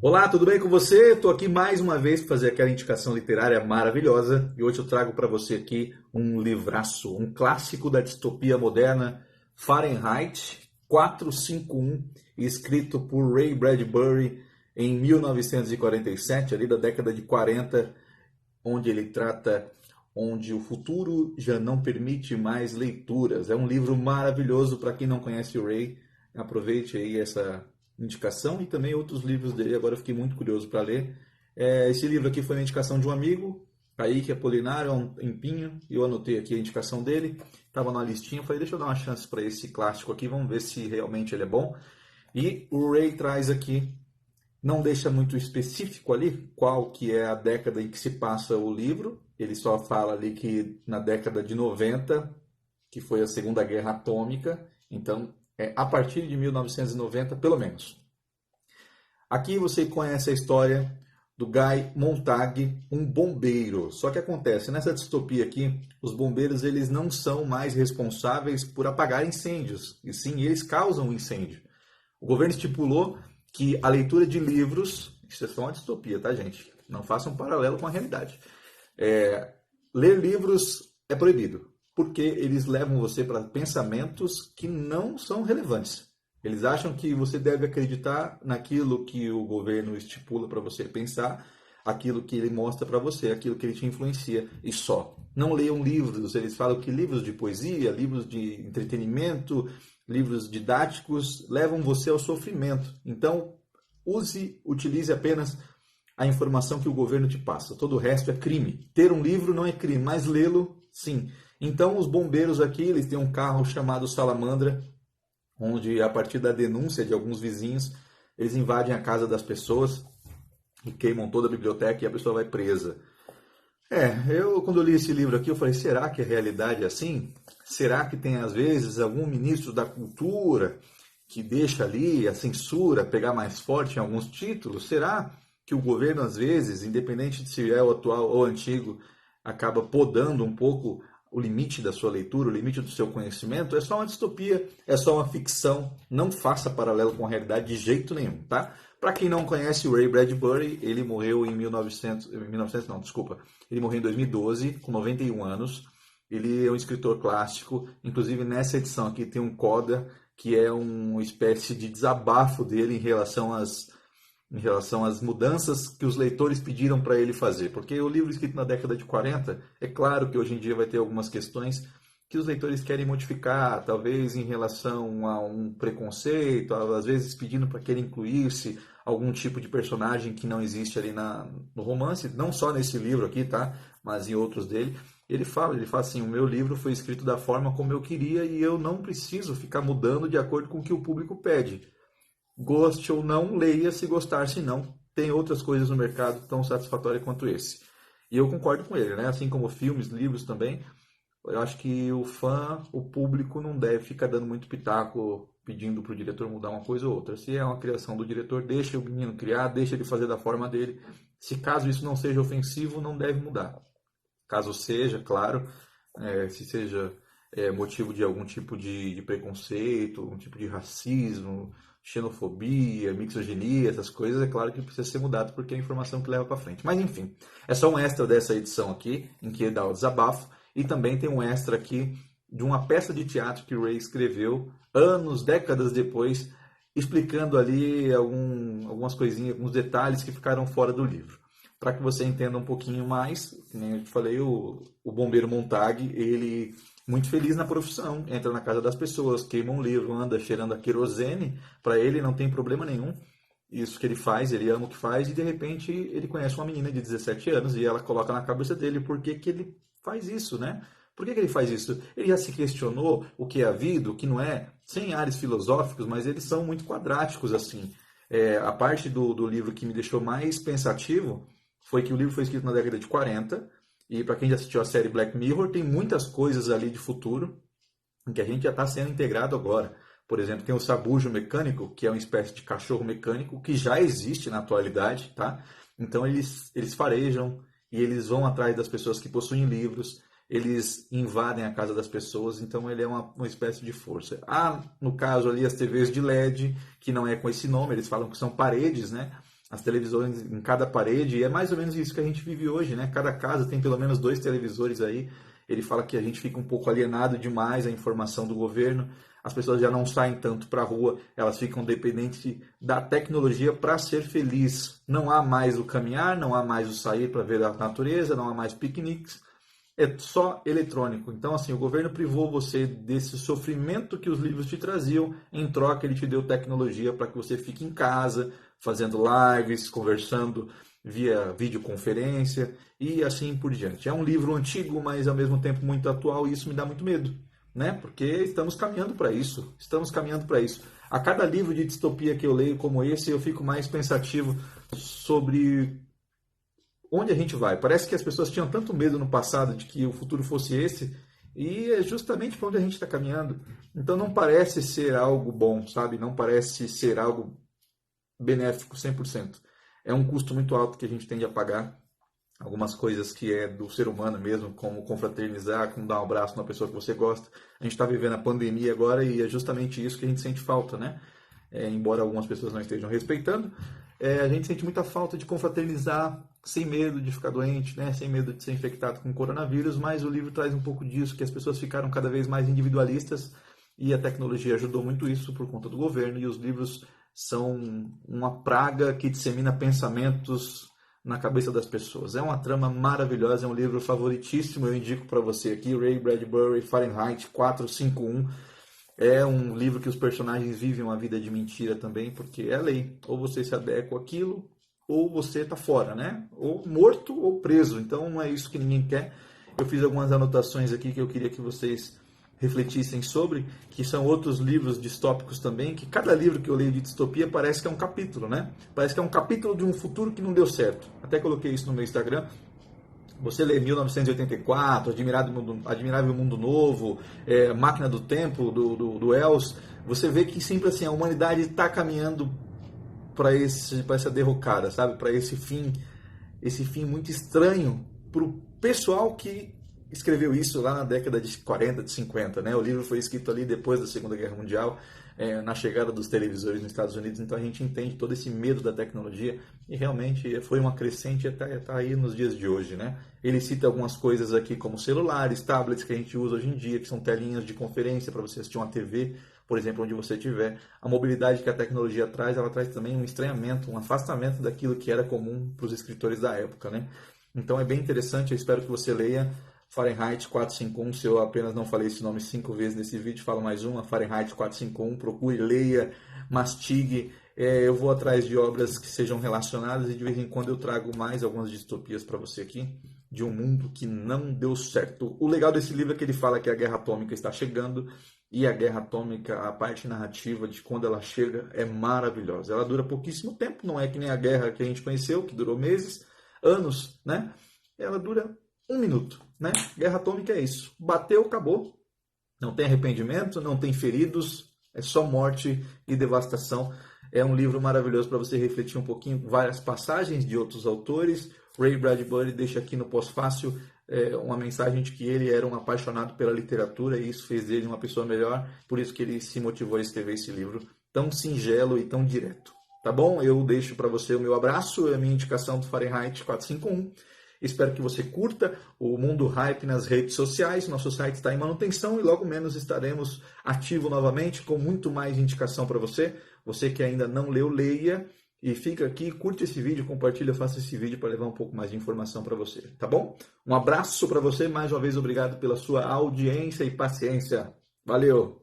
Olá, tudo bem com você? Estou aqui mais uma vez para fazer aquela indicação literária maravilhosa e hoje eu trago para você aqui um livraço, um clássico da distopia moderna, Fahrenheit 451, escrito por Ray Bradbury em 1947, ali da década de 40, onde ele trata onde o futuro já não permite mais leituras. É um livro maravilhoso para quem não conhece o Ray. Aproveite aí essa indicação e também outros livros dele. Agora eu fiquei muito curioso para ler. Esse livro aqui foi uma indicação de um amigo, Kaique Apolinário, há um tempinho, e eu anotei aqui a indicação dele. Estava na listinha, falei, deixa eu dar uma chance para esse clássico aqui, vamos ver se realmente ele é bom. E o Ray traz aqui, não deixa muito específico ali qual que é a década em que se passa o livro. Ele só fala ali que na década de 90, que foi a Segunda Guerra Atômica, então é a partir de 1990, pelo menos. Aqui você conhece a história do Guy Montag, um bombeiro. Só que acontece, nessa distopia aqui, os bombeiros eles não são mais responsáveis por apagar incêndios, e sim eles causam o incêndio. O governo estipulou que a leitura de livros, isso é só uma distopia, tá, gente? Não faça um paralelo com a realidade. Ler livros é proibido, porque eles levam você para pensamentos que não são relevantes. Eles acham que você deve acreditar naquilo que o governo estipula para você pensar, aquilo que ele mostra para você, aquilo que ele te influencia, e só. Não leiam livros, eles falam que livros de poesia, livros de entretenimento, livros didáticos levam você ao sofrimento. Então, utilize apenas a informação que o governo te passa. Todo o resto é crime. Ter um livro não é crime, mas lê-lo, sim. Então, os bombeiros aqui, eles têm um carro chamado Salamandra, onde, a partir da denúncia de alguns vizinhos, eles invadem a casa das pessoas e queimam toda a biblioteca e a pessoa vai presa. Quando eu li esse livro aqui, eu falei, será que a realidade é assim? Será que tem, às vezes, algum ministro da cultura que deixa ali a censura pegar mais forte em alguns títulos? Será que o governo, às vezes, independente de se é o atual ou o antigo, acaba podando um pouco o limite da sua leitura, o limite do seu conhecimento? É só uma distopia, é só uma ficção. Não faça paralelo com a realidade de jeito nenhum, tá? Para quem não conhece o Ray Bradbury, ele morreu em 1900 não, desculpa. Ele morreu em 2012, com 91 anos. Ele é um escritor clássico. Inclusive, nessa edição aqui tem um coda, que é uma espécie de desabafo dele em relação às mudanças que os leitores pediram para ele fazer. Porque o livro escrito na década de 40, é claro que hoje em dia vai ter algumas questões que os leitores querem modificar, talvez em relação a um preconceito, às vezes pedindo para que ele incluísse algum tipo de personagem que não existe ali no romance, não só nesse livro aqui, tá? Mas em outros dele. Ele fala assim, o meu livro foi escrito da forma como eu queria e eu não preciso ficar mudando de acordo com o que o público pede. Goste ou não, leia se gostar, se não. Tem outras coisas no mercado tão satisfatórias quanto esse. E eu concordo com ele, né? Assim como filmes, livros também. Eu acho que o fã, o público, não deve ficar dando muito pitaco pedindo para o diretor mudar uma coisa ou outra. Se é uma criação do diretor, deixa o menino criar, deixa ele fazer da forma dele. Se caso isso não seja ofensivo, não deve mudar. Caso seja, claro, se seja motivo de algum tipo de preconceito, um tipo de racismo, xenofobia, mixoginia, essas coisas, é claro que precisa ser mudado porque é a informação que leva para frente. Mas enfim, é só um extra dessa edição aqui, em que dá o desabafo, e também tem um extra aqui de uma peça de teatro que o Ray escreveu anos, décadas depois, explicando ali algumas coisinhas, alguns detalhes que ficaram fora do livro. Para que você entenda um pouquinho mais, como eu te falei, o bombeiro Montag, ele muito feliz na profissão, entra na casa das pessoas, queima um livro, anda cheirando a querosene, para ele não tem problema nenhum. Isso que ele faz, ele ama o que faz, e de repente ele conhece uma menina de 17 anos e ela coloca na cabeça dele por que ele faz isso, né? Por que ele faz isso? Ele já se questionou o que é a vida, o que não é, sem ares filosóficos, mas eles são muito quadráticos assim. A parte do livro que me deixou mais pensativo foi que o livro foi escrito na década de 40, e para quem já assistiu a série Black Mirror, tem muitas coisas ali de futuro em que a gente já está sendo integrado agora. Por exemplo, tem o sabujo mecânico, que é uma espécie de cachorro mecânico que já existe na atualidade, tá? Então eles farejam e eles vão atrás das pessoas que possuem livros, eles invadem a casa das pessoas, então ele é uma espécie de força. No caso ali, as TVs de LED, que não é com esse nome, eles falam que são paredes, né? as televisões em cada parede, e é mais ou menos isso que a gente vive hoje, né? Cada casa tem pelo menos 2 televisores aí. Ele fala que a gente fica um pouco alienado demais à informação do governo, as pessoas já não saem tanto para a rua, elas ficam dependentes da tecnologia para ser feliz. Não há mais o caminhar, não há mais o sair para ver a natureza, não há mais piqueniques, é só eletrônico. Então, assim, o governo privou você desse sofrimento que os livros te traziam, em troca ele te deu tecnologia para que você fique em casa, fazendo lives, conversando via videoconferência e assim por diante. É um livro antigo, mas ao mesmo tempo muito atual, e isso me dá muito medo, né? Porque estamos caminhando para isso, estamos caminhando para isso. A cada livro de distopia que eu leio como esse, eu fico mais pensativo sobre onde a gente vai. Parece que as pessoas tinham tanto medo no passado de que o futuro fosse esse, e é justamente para onde a gente está caminhando. Então não parece ser algo bom, sabe? Não parece ser algo benéfico 100%. É um custo muito alto que a gente tende a pagar. Algumas coisas que é do ser humano mesmo, como confraternizar, como dar um abraço numa pessoa que você gosta. A gente está vivendo a pandemia agora e é justamente isso que a gente sente falta, né? Embora algumas pessoas não estejam respeitando, a gente sente muita falta de confraternizar sem medo de ficar doente, né? Sem medo de ser infectado com coronavírus, mas o livro traz um pouco disso, que as pessoas ficaram cada vez mais individualistas e a tecnologia ajudou muito isso por conta do governo, e os livros são uma praga que dissemina pensamentos na cabeça das pessoas. É uma trama maravilhosa, é um livro favoritíssimo, eu indico para você aqui, Ray Bradbury, Fahrenheit 451. É um livro que os personagens vivem uma vida de mentira também, porque é lei. Ou você se adequa àquilo, ou você está fora, né? Ou morto ou preso. Então não é isso que ninguém quer. Eu fiz algumas anotações aqui que eu queria que vocês refletissem sobre, que são outros livros distópicos também, que cada livro que eu leio de distopia parece que é um capítulo, né? Parece que é um capítulo de um futuro que não deu certo. Até coloquei isso no meu Instagram. Você lê 1984, Admirável Mundo Novo, Máquina do Tempo, do Wells, você vê que sempre assim, a humanidade está caminhando para essa derrocada, sabe? Para esse fim muito estranho para o pessoal que escreveu isso lá na década de 40, de 50, né? O livro foi escrito ali depois da Segunda Guerra Mundial, na chegada dos televisores nos Estados Unidos, então a gente entende todo esse medo da tecnologia e realmente foi uma crescente até tá aí nos dias de hoje, né? Ele cita algumas coisas aqui como celulares, tablets que a gente usa hoje em dia, que são telinhas de conferência para você assistir uma TV, por exemplo, onde você estiver. A mobilidade que a tecnologia traz, ela traz também um estranhamento, um afastamento daquilo que era comum para os escritores da época, né? Então é bem interessante, eu espero que você leia Fahrenheit 451, se eu apenas não falei esse nome 5 vezes nesse vídeo, falo mais uma, Fahrenheit 451, procure, leia, mastigue. Eu vou atrás de obras que sejam relacionadas e de vez em quando eu trago mais algumas distopias para você aqui, de um mundo que não deu certo. O legal desse livro é que ele fala que a guerra atômica está chegando, e a guerra atômica, a parte narrativa de quando ela chega é maravilhosa. Ela dura pouquíssimo tempo, não é que nem a guerra que a gente conheceu, que durou meses, anos, né? Ela dura 1 minuto, né? Guerra atômica é isso. Bateu, acabou. Não tem arrependimento, não tem feridos, é só morte e devastação. É um livro maravilhoso para você refletir um pouquinho, várias passagens de outros autores. Ray Bradbury deixa aqui no pós-fácil uma mensagem de que ele era um apaixonado pela literatura e isso fez dele uma pessoa melhor, por isso que ele se motivou a escrever esse livro tão singelo e tão direto. Tá bom? Eu deixo para você o meu abraço, a minha indicação do Fahrenheit 451. Espero que você curta o Mundo Hype nas redes sociais. Nosso site está em manutenção e logo menos estaremos ativo novamente com muito mais indicação para você. Você que ainda não leu, leia. E fica aqui, curte esse vídeo, compartilha, faça esse vídeo para levar um pouco mais de informação para você, tá bom? Um abraço para você, mais uma vez obrigado pela sua audiência e paciência. Valeu!